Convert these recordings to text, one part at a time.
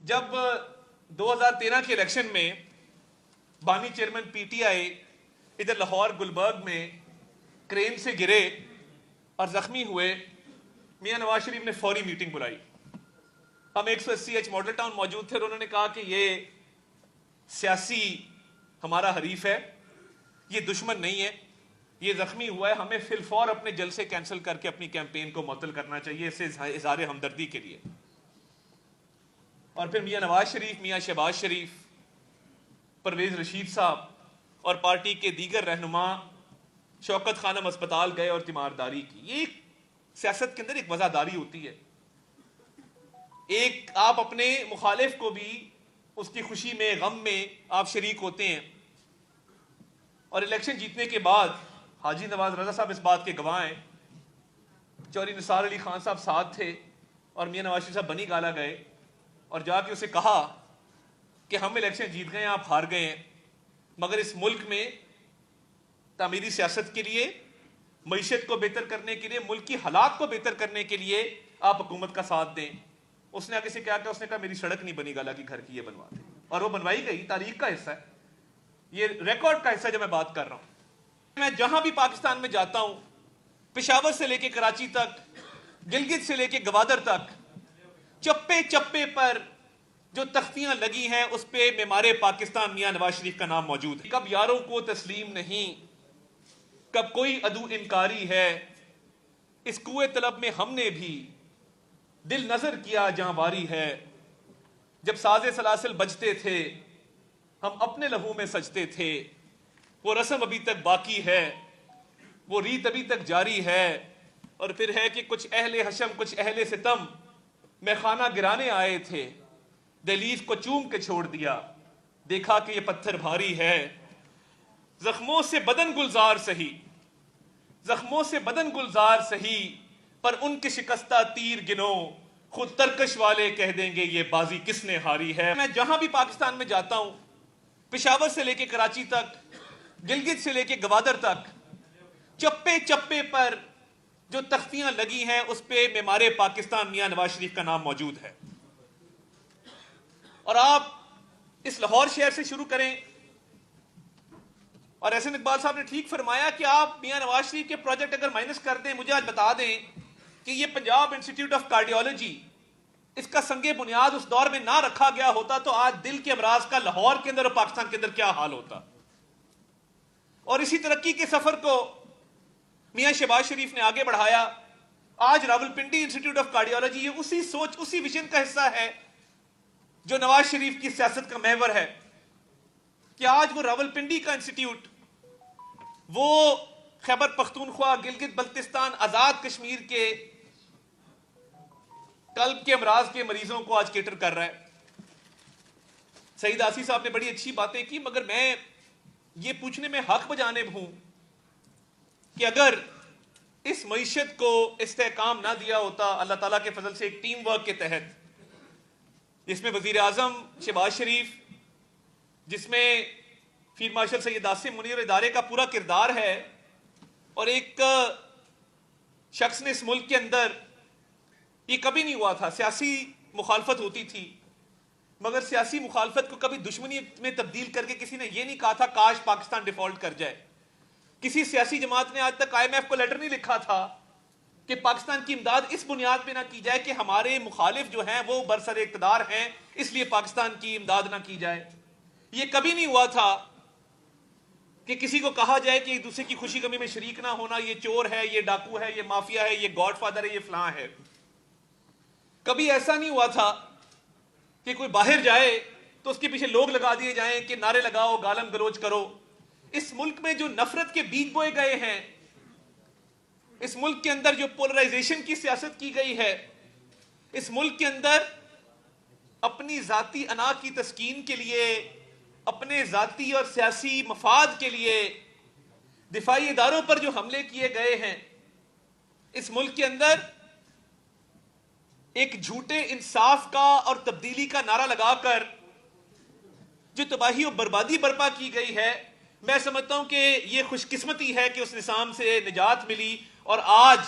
جب 2013 کے الیکشن میں بانی چیئرمین پی ٹی آئی ادھر لاہور گلبرگ میں کرین سے گرے اور زخمی ہوئے، میاں نواز شریف نے فوری میٹنگ بلائی۔ ہم 180H ماڈل ٹاؤن موجود تھے اور انہوں نے کہا کہ یہ سیاسی ہمارا حریف ہے، یہ دشمن نہیں ہے، یہ زخمی ہوا ہے، ہمیں فی الفور اپنے جلسے کینسل کر کے اپنی کیمپین کو معطل کرنا چاہیے، اسے اظہار ہمدردی کے لیے۔ اور پھر میاں نواز شریف، میاں شہباز شریف، پرویز رشید صاحب اور پارٹی کے دیگر رہنما شوکت خانم اسپتال گئے اور تیمارداری کی۔ یہ سیاست کے اندر ایک وزاداری ہوتی ہے، ایک آپ اپنے مخالف کو بھی اس کی خوشی میں غم میں آپ شریک ہوتے ہیں۔ اور الیکشن جیتنے کے بعد حاجی نواز رضا صاحب اس بات کے گواہ ہیں، چوہدری نثار علی خان صاحب ساتھ تھے اور میاں نواز شریف صاحب بنی گالا گئے اور جا کے اسے کہا کہ ہم الیکشن جیت گئے ہیں، آپ ہار گئے ہیں، مگر اس ملک میں تعمیری سیاست کے لیے، معیشت کو بہتر کرنے کے لیے، ملک کی حالات کو بہتر کرنے کے لیے آپ حکومت کا ساتھ دیں۔ اس نے آگے سے کیا کہا؟ اس نے کہا میری سڑک نہیں بنی گالا کی گھر کی، یہ بنوا دیں، اور وہ بنوائی گئی۔ تاریخ کا حصہ ہے، یہ ریکارڈ کا حصہ ہے جو میں بات کر رہا ہوں۔ میں جہاں بھی پاکستان میں جاتا ہوں، پشاور سے لے کے کراچی تک، گلگت سے لے کے گوادر تک، چپے چپے پر جو تختیاں لگی ہیں اس پہ معمار پاکستان میاں نواز شریف کا نام موجود ہے۔ کب یاروں کو تسلیم نہیں، کب کوئی عدو انکاری ہے، اس کوئے طلب میں ہم نے بھی دل نظر کیا جہاں واری ہے۔ جب ساز سلاسل بجتے تھے ہم اپنے لہو میں سجتے تھے، وہ رسم ابھی تک باقی ہے، وہ ریت ابھی تک جاری ہے۔ اور پھر ہے کہ کچھ اہل حشم کچھ اہل ستم میں خانہ گرانے آئے تھے، دہلیز کو چوم کے چھوڑ دیا، دیکھا کہ یہ پتھر بھاری ہے۔ زخموں سے بدن گلزار سہی، زخموں سے بدن گلزار سہی، پر ان کے شکستہ تیر گنو، خود ترکش والے کہہ دیں گے یہ بازی کس نے ہاری ہے۔ میں جہاں بھی پاکستان میں جاتا ہوں، پشاور سے لے کے کراچی تک، گلگت سے لے کے گوادر تک، چپے چپے پر جو تختیاں لگی ہیں اس پہ معمار پاکستان میاں نواز شریف کا نام موجود ہے۔ اور آپ اس لاہور شہر سے شروع کریں، اور احسن اقبال صاحب نے ٹھیک فرمایا کہ آپ میاں نواز شریف کے پروجیکٹ اگر مائنس کر دیں، مجھے آج بتا دیں کہ یہ پنجاب انسٹیٹیوٹ آف کارڈیالوجی، اس کا سنگ بنیاد اس دور میں نہ رکھا گیا ہوتا تو آج دل کے امراض کا لاہور کے اندر اور پاکستان کے اندر کیا حال ہوتا۔ اور اسی ترقی کے سفر کو میاں شہباز شریف نے آگے بڑھایا۔ آج راولپنڈی انسٹیٹیوٹ آف کارڈیالوجی یہ اسی سوچ، اسی ویژن کا حصہ ہے جو نواز شریف کی سیاست کا محور ہے، کہ آج وہ راولپنڈی کا انسٹیٹیوٹ، وہ خیبر پختونخوا، گلگت بلتستان، آزاد کشمیر کے قلب کے امراض کے مریضوں کو آج کیٹر کر رہا ہے۔ سعید آسی صاحب نے بڑی اچھی باتیں کی، مگر میں یہ پوچھنے میں حق بجانب ہوں کہ اگر اس معیشت کو استحکام نہ دیا ہوتا اللہ تعالیٰ کے فضل سے ایک ٹیم ورک کے تحت، جس میں وزیر اعظم شہباز شریف، جس میں فیلڈ مارشل سید آصم منیر ادارے کا پورا کردار ہے، اور ایک شخص نے اس ملک کے اندر، یہ کبھی نہیں ہوا تھا، سیاسی مخالفت ہوتی تھی، مگر سیاسی مخالفت کو کبھی دشمنی میں تبدیل کر کے کسی نے یہ نہیں کہا تھا کاش پاکستان ڈیفالٹ کر جائے۔ کسی سیاسی جماعت نے آج تک IMF کو لیٹر نہیں لکھا تھا کہ پاکستان کی امداد اس بنیاد پہ نہ کی جائے کہ ہمارے مخالف جو ہیں وہ برسر اقتدار ہیں، اس لیے پاکستان کی امداد نہ کی جائے۔ یہ کبھی نہیں ہوا تھا کہ کسی کو کہا جائے کہ ایک دوسرے کی خوشی غمی میں شریک نہ ہونا، یہ چور ہے، یہ ڈاکو ہے، یہ مافیا ہے، یہ گاڈ فادر ہے، یہ فلاں ہے۔ کبھی ایسا نہیں ہوا تھا کہ کوئی باہر جائے تو اس کے پیچھے لوگ لگا دیے جائیں کہ نعرے لگاؤ، گالم گلوچ کرو۔ اس ملک میں جو نفرت کے بیج بوئے گئے ہیں، اس ملک کے اندر جو پولرائزیشن کی سیاست کی گئی ہے، اس ملک کے اندر اپنی ذاتی انا کی تسکین کے لیے، اپنے ذاتی اور سیاسی مفاد کے لیے دفاعی اداروں پر جو حملے کیے گئے ہیں، اس ملک کے اندر ایک جھوٹے انصاف کا اور تبدیلی کا نعرہ لگا کر جو تباہی و بربادی برپا کی گئی ہے، میں سمجھتا ہوں کہ یہ خوش قسمتی ہے کہ اس نظام سے نجات ملی، اور آج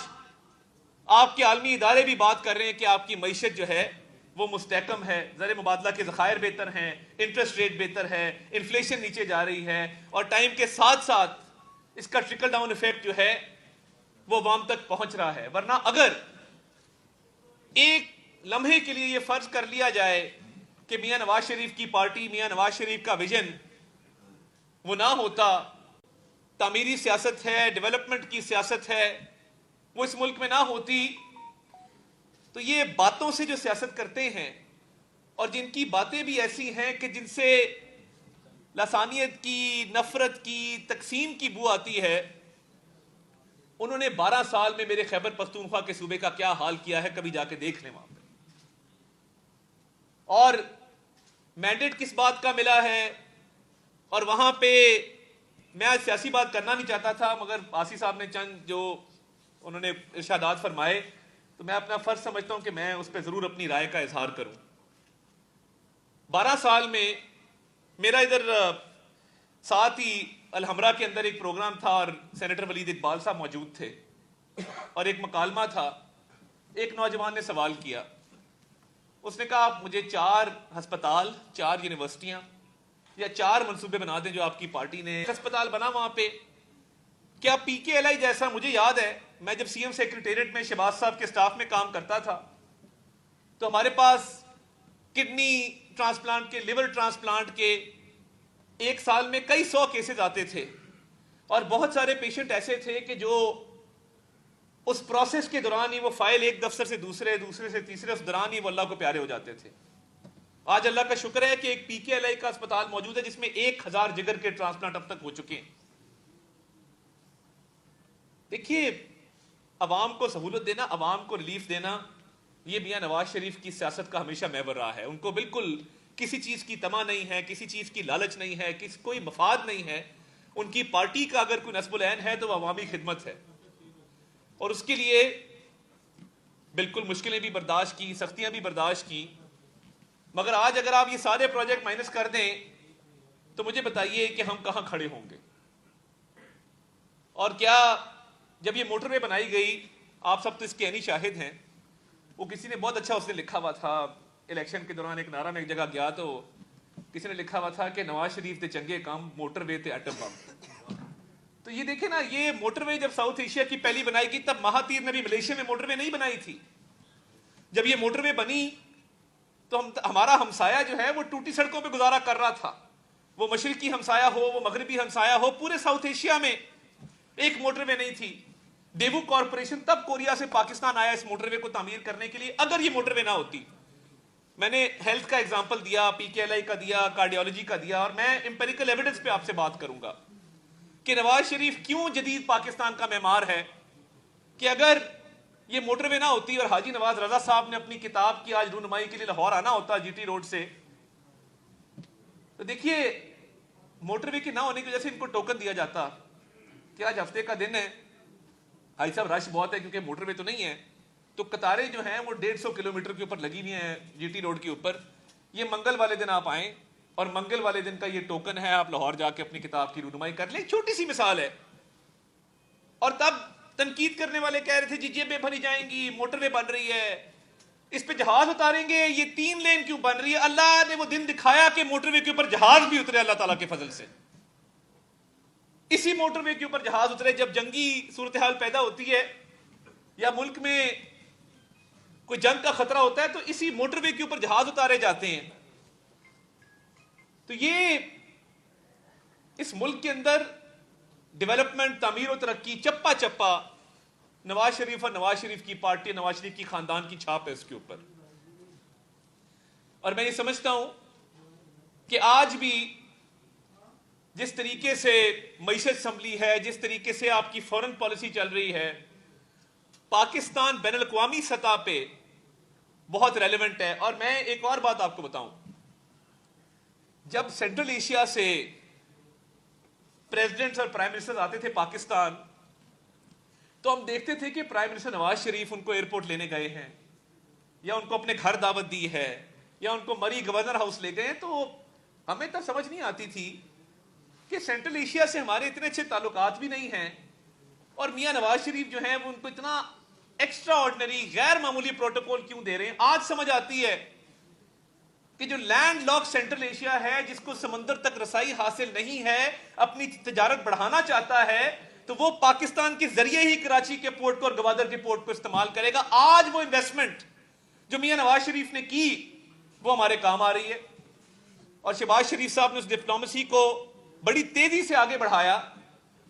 آپ کے عالمی ادارے بھی بات کر رہے ہیں کہ آپ کی معیشت جو ہے وہ مستحکم ہے, زر مبادلہ کے ذخائر بہتر ہیں, انٹرسٹ ریٹ بہتر ہے, انفلیشن نیچے جا رہی ہے, اور ٹائم کے ساتھ ساتھ اس کا ٹرکل ڈاؤن ایفیکٹ جو ہے وہ عوام تک پہنچ رہا ہے. ورنہ اگر ایک لمحے کے لیے یہ فرض کر لیا جائے کہ میاں نواز شریف کی پارٹی, میاں نواز شریف کا ویژن وہ نہ ہوتا, تعمیری سیاست ہے, ڈیولپمنٹ کی سیاست ہے, وہ اس ملک میں نہ ہوتی, تو یہ باتوں سے جو سیاست کرتے ہیں اور جن کی باتیں بھی ایسی ہیں کہ جن سے لسانیت کی, نفرت کی, تقسیم کی بو آتی ہے, انہوں نے 12 سال میں میرے خیبر پختونخوا کے صوبے کا کیا حال کیا ہے کبھی جا کے دیکھ لیں وہاں پہ. اور مینڈیٹ کس بات کا ملا ہے, اور وہاں پہ میں آج سیاسی بات کرنا نہیں چاہتا تھا, مگر آسی صاحب نے چند جو انہوں نے ارشادات فرمائے تو میں اپنا فرض سمجھتا ہوں کہ میں اس پہ ضرور اپنی رائے کا اظہار کروں. 12 سال میں میرا ادھر ساتھ ہی الحمرہ کے اندر ایک پروگرام تھا اور سینیٹر ولید اقبال صاحب موجود تھے, اور ایک مکالمہ تھا. ایک نوجوان نے سوال کیا, اس نے کہا آپ مجھے 4 ہسپتال, 4 یونیورسٹیاں یا 4 منصوبے بنا دیں جو آپ کی پارٹی نے. ہسپتال بنا وہاں پہ, کیا پی کے ایل آئی جیسا, مجھے یاد ہے میں جب سی ایم سیکریٹریٹ میں شہباز صاحب کے سٹاف میں کام کرتا تھا تو ہمارے پاس کڈنی ٹرانسپلانٹ کے, لیور ٹرانسپلانٹ کے ایک سال میں کئی 100 کیسز آتے تھے, اور بہت سارے پیشنٹ ایسے تھے کہ جو اس پروسیس کے دوران ہی وہ فائل ایک دفتر سے دوسرے, دوسرے سے تیسرے, اس دوران ہی وہ اللہ کو پیارے ہو جاتے تھے. آج اللہ کا شکر ہے کہ ایک پی کے ایل آئی کا اسپتال موجود ہے جس میں 1000 جگر کے ٹرانسپلانٹ اب تک ہو چکے ہیں. دیکھیے, عوام کو سہولت دینا, عوام کو ریلیف دینا, یہ میاں نواز شریف کی سیاست کا ہمیشہ محور رہا ہے. ان کو بالکل کسی چیز کی طمع نہیں ہے, کسی چیز کی لالچ نہیں ہے, کوئی مفاد نہیں ہے. ان کی پارٹی کا اگر کوئی نصب العین ہے تو وہ عوامی خدمت ہے, اور اس کے لیے بالکل مشکلیں بھی برداشت کی, سختیاں بھی برداشت کی. مگر آج اگر آپ یہ سارے پروجیکٹ مائنس کر دیں تو مجھے بتائیے کہ ہم کہاں کھڑے ہوں گے. اور کیا جب یہ موٹر وے بنائی گئی, آپ سب تو اس کے عینی شاہد ہیں, وہ کسی نے بہت اچھا اس نے لکھا ہوا تھا الیکشن کے دوران, ایک نعرہ میں ایک جگہ گیا تو کسی نے لکھا ہوا تھا کہ نواز شریف تے چنگے کام, موٹر وے تے ایٹم بم. تو یہ دیکھیں نا, یہ موٹر وے جب ساؤتھ ایشیا کی پہلی بنائی گئی تب مہاتیر نے بھی ملیشیا میں موٹر وے نہیں بنائی تھی. جب یہ موٹر وے بنی تو ہمارا ہمسایہ جو ہے وہ ٹوٹی سڑکوں پہ گزارا کر رہا تھا, وہ مشرقی ہمسایہ ہو, وہ مغربی ہمسایہ ہو, پورے ساؤتھ ایشیا میں ایک موٹر وے نہیں تھی. ڈیبو کارپوریشن تب کوریا سے پاکستان آیا اس موٹر وے کو تعمیر کرنے کے لیے. اگر یہ موٹر وے نہ ہوتی, میں نے ہیلتھ کا ایگزامپل دیا, پی کے ایل آئی کا دیا, کارڈیالوجی کا دیا, اور میں امپیریکل ایویڈنس پہ آپ سے بات کروں گا کہ نواز شریف کیوں جدید پاکستان کا معمار ہے. کہ اگر یہ موٹر وے نہ ہوتی اور حاجی نواز رضا صاحب نے اپنی کتاب کی آج رونمائی کے لیے لاہور آنا ہوتا جی ٹی روڈ سے, تو دیکھیے موٹر وے کے نہ ہونے کی وجہ سے ان کو ٹوکن دیا جاتا کہ آج ہفتے کا دن ہے, بھائی صاحب رش بہت ہے کیونکہ موٹر وے تو نہیں ہے, تو قطاریں جو ہیں وہ 150 کلومیٹر کے اوپر لگی ہوئی ہیں جی ٹی روڈ کے اوپر. یہ منگل والے دن آپ آئیں اور منگل والے دن کا یہ ٹوکن ہے, آپ لاہور جا کے اپنی کتاب کی رونمائی کر لیں. چھوٹی سی مثال ہے. اور تب تنقید کرنے والے کہہ رہے تھے جی جیبیں بھری جائیں گی, موٹر وے بن رہی ہے, اس پہ جہاز اتاریں گے, یہ 3 لین کیوں بن رہی ہے. اللہ نے وہ دن دکھایا کہ موٹر وے کے اوپر جہاز بھی اترے اللہ تعالیٰ کے فضل سے. اسی موٹر وے کے اوپر جہاز اترے جب جنگی صورتحال پیدا ہوتی ہے یا ملک میں کوئی جنگ کا خطرہ ہوتا ہے تو اسی موٹر وے کے اوپر جہاز اتارے جاتے ہیں. تو یہ اس ملک کے اندر ڈیولپمنٹ, تعمیر و ترقی چپا چپا نواز شریف اور نواز شریف کی پارٹی, نواز شریف کی خاندان کی چھاپ ہے اس کے اوپر. اور میں یہ سمجھتا ہوں کہ آج بھی جس طریقے سے معیشت سنبھلی ہے, جس طریقے سے آپ کی فورن پالیسی چل رہی ہے, پاکستان بین الاقوامی سطح پہ بہت ریلیونٹ ہے. اور میں ایک اور بات آپ کو بتاؤں, جب سینٹرل ایشیا سے پریزیڈنٹس اور پرائم منسٹر آتے تھے پاکستان تو ہم دیکھتے تھے کہ پرائم منسٹر نواز شریف ان کو ایئرپورٹ لینے گئے ہیں, یا ان کو اپنے گھر دعوت دی ہے, یا ان کو مری گورنر ہاؤس لے گئے. تو ہمیں تب سمجھ نہیں آتی تھی کہ سینٹرل ایشیا سے ہمارے اتنے اچھے تعلقات بھی نہیں ہیں, اور میاں نواز شریف جو ہیں وہ ان کو اتنا ایکسٹرا آرڈنری, غیر معمولی پروٹوکول کیوں دے رہے ہیں. آج سمجھ آتی ہے کہ جو لینڈ لاک سینٹرل ایشیا ہے، جس کو سمندر تک رسائی حاصل نہیں ہے، اپنی تجارت بڑھانا چاہتا ہے، تو وہ پاکستان کے ذریعے ہی کراچی کے پورٹ کو اور گوادر کے پورٹ کو استعمال کرے گا۔ آج وہ انویسٹمنٹ جو میاں نواز شریف نے کی وہ ہمارے کام آ رہی ہے، اور شہباز شریف صاحب نے اس ڈپلومیسی کو بڑی تیزی سے آگے بڑھایا۔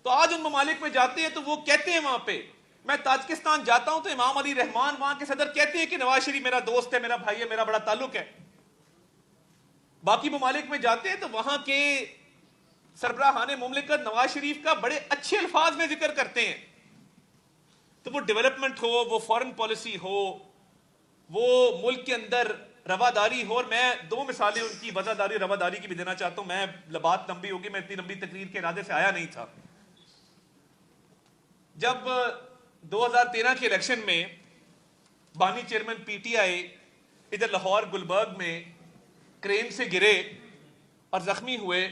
تو آج ان ممالک میں جاتے ہیں تو وہ کہتے ہیں، وہاں پہ میں تاجکستان جاتا ہوں تو امام علی رحمان وہاں کے صدر کہتے ہیں کہ نواز شریف میرا دوست ہے، میرا بھائی ہے، میرا بڑا تعلق ہے۔ باقی ممالک میں جاتے ہیں تو وہاں کے سربراہان مملکت نواز شریف کا بڑے اچھے الفاظ میں ذکر کرتے ہیں۔ تو وہ ڈیولپمنٹ ہو، وہ فارن پالیسی ہو، وہ ملک کے اندر رواداری ہو، اور میں دو مثالیں ان کی وزاداری رواداری کی بھی دینا چاہتا ہوں۔ میں بات لمبی ہوگی، میں اتنی لمبی تقریر کے ارادے سے آیا نہیں تھا۔ جب 2013 کے الیکشن میں بانی چیئرمین پی ٹی آئی ادھر لاہور گلبرگ میں کرین سے گرے اور زخمی ہوئے،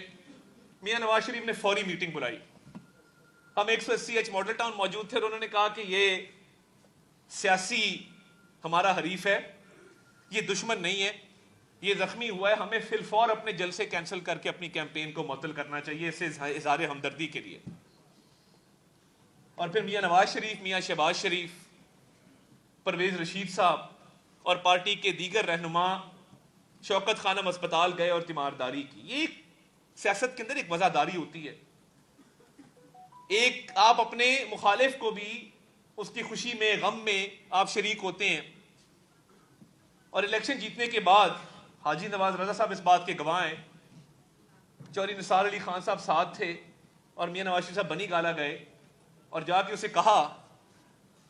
میاں نواز شریف نے فوری میٹنگ بلائی۔ ہم 180H ماڈل ٹاؤن موجود تھے اور انہوں نے کہا کہ یہ سیاسی ہمارا حریف ہے، یہ دشمن نہیں ہے، یہ زخمی ہوا ہے، ہمیں فی الفور اپنے جلسے کینسل کر کے اپنی کیمپین کو معطل کرنا چاہیے، اسے اظہار ہمدردی کے لیے۔ اور پھر میاں نواز شریف، میاں شہباز شریف، پرویز رشید صاحب اور پارٹی کے دیگر رہنما شوکت خانم اسپتال گئے اور تیمارداری کی۔ یہ سیاست کے اندر ایک وزاداری ہوتی ہے، ایک آپ اپنے مخالف کو بھی اس کی خوشی میں غم میں آپ شریک ہوتے ہیں۔ اور الیکشن جیتنے کے بعد حاجی نواز رضا صاحب اس بات کے گواہ ہیں، چوہدری نثار علی خان صاحب ساتھ تھے، اور میاں نواز شریف صاحب بنی گالا گئے اور جا کے اسے کہا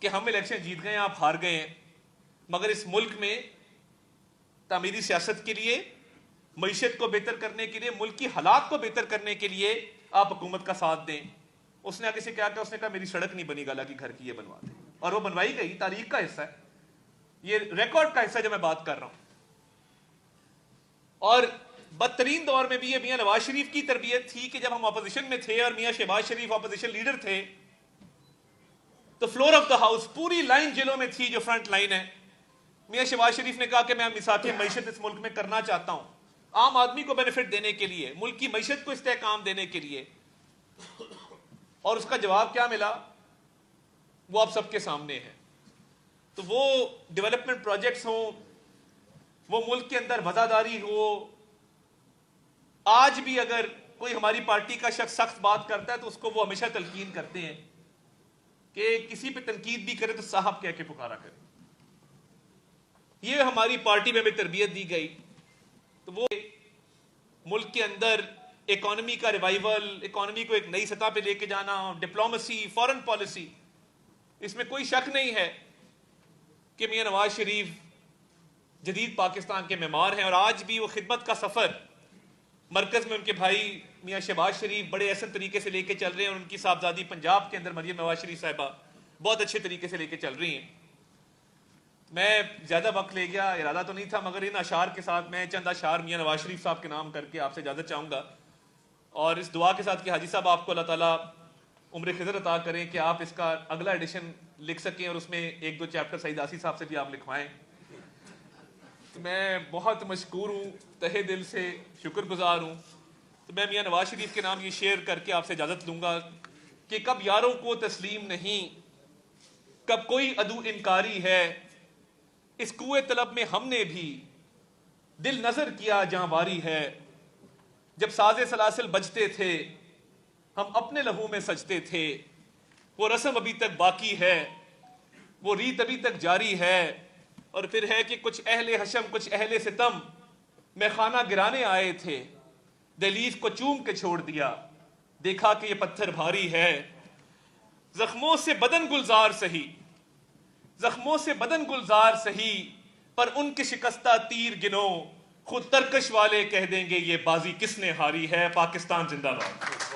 کہ ہم الیکشن جیت گئے ہیں، آپ ہار گئے ہیں، مگر اس ملک میں تعمیری سیاست کے لیے، معیشت کو بہتر کرنے کے لیے، ملک کی حالات کو بہتر کرنے کے لیے آپ حکومت کا ساتھ دیں۔ اس نے آگے سے کیا کہا؟ اس نے کہا میری سڑک نہیں بنی گالا کی گھر کی، یہ بنوا دیں، اور وہ بنوائی گئی۔ تاریخ کا حصہ ہے یہ، ریکارڈ کا حصہ جو میں بات کر رہا ہوں۔ اور بدترین دور میں بھی یہ میاں نواز شریف کی تربیت تھی کہ جب ہم اپوزیشن میں تھے اور میاں شہباز شریف اپوزیشن لیڈر تھے تو فلور آف دا ہاؤس پوری لائن جیلوں میں تھی جو فرنٹ لائن ہے۔ میاں شہباز شریف نے کہا کہ میں مساق معیشت اس ملک میں کرنا چاہتا ہوں، عام آدمی کو بینیفٹ دینے کے لیے، ملک کی معیشت کو استحکام دینے کے لیے، اور اس کا جواب کیا ملا وہ آپ سب کے سامنے ہے۔ تو وہ ڈیولپمنٹ پروجیکٹس ہوں، وہ ملک کے اندر وزاداری ہو، آج بھی اگر کوئی ہماری پارٹی کا شخص سخت بات کرتا ہے تو اس کو وہ ہمیشہ تلقین کرتے ہیں کہ کسی پہ تنقید بھی کرے تو صاحب کہہ کے پکارا کرے۔ یہ ہماری پارٹی میں بھی تربیت دی گئی۔ تو وہ ملک کے اندر اکانومی کا ریوائیول، اکانومی کو ایک نئی سطح پہ لے کے جانا، ڈپلومیسی، فارن پالیسی، اس میں کوئی شک نہیں ہے کہ میاں نواز شریف جدید پاکستان کے معمار ہیں، اور آج بھی وہ خدمت کا سفر مرکز میں ان کے بھائی میاں شہباز شریف بڑے احسن طریقے سے لے کے چل رہے ہیں، اور ان کی صاحبزادی پنجاب کے اندر مریم نواز شریف صاحبہ بہت اچھے طریقے سے لے کے چل رہی ہیں۔ میں زیادہ وقت لے گیا، ارادہ تو نہیں تھا، مگر ان اشعار کے ساتھ میں چند اشعار میاں نواز شریف صاحب کے نام کر کے آپ سے اجازت چاہوں گا، اور اس دعا کے ساتھ کہ حاجی صاحب آپ کو اللہ تعالیٰ عمر خضر عطا کریں کہ آپ اس کا اگلا ایڈیشن لکھ سکیں اور اس میں ایک دو چیپٹر سعید آسی صاحب سے بھی آپ لکھوائیں۔ تو میں بہت مشکور ہوں، تہہ دل سے شکر گزار ہوں۔ تو میں میاں نواز شریف کے نام یہ شیئر کر کے آپ سے اجازت لوں گا کہ کب یاروں کو تسلیم نہیں، کب کوئی عدو انکاری ہے، اس کوئے طلب میں ہم نے بھی دل نظر کیا جہاں واری ہے، جب ساز سلاسل بجتے تھے ہم اپنے لہو میں سجتے تھے، وہ رسم ابھی تک باقی ہے، وہ ریت ابھی تک جاری ہے، اور پھر ہے کہ کچھ اہل حشم کچھ اہل ستم میں خانہ گرانے آئے تھے، دہلیز کو چوم کے چھوڑ دیا، دیکھا کہ یہ پتھر بھاری ہے، زخموں سے بدن گلزار سہی، زخموں سے بدن گلزار سہی، پر ان کے شکستہ تیر گنو، خود ترکش والے کہہ دیں گے یہ بازی کس نے ہاری ہے۔ پاکستان زندہ باد۔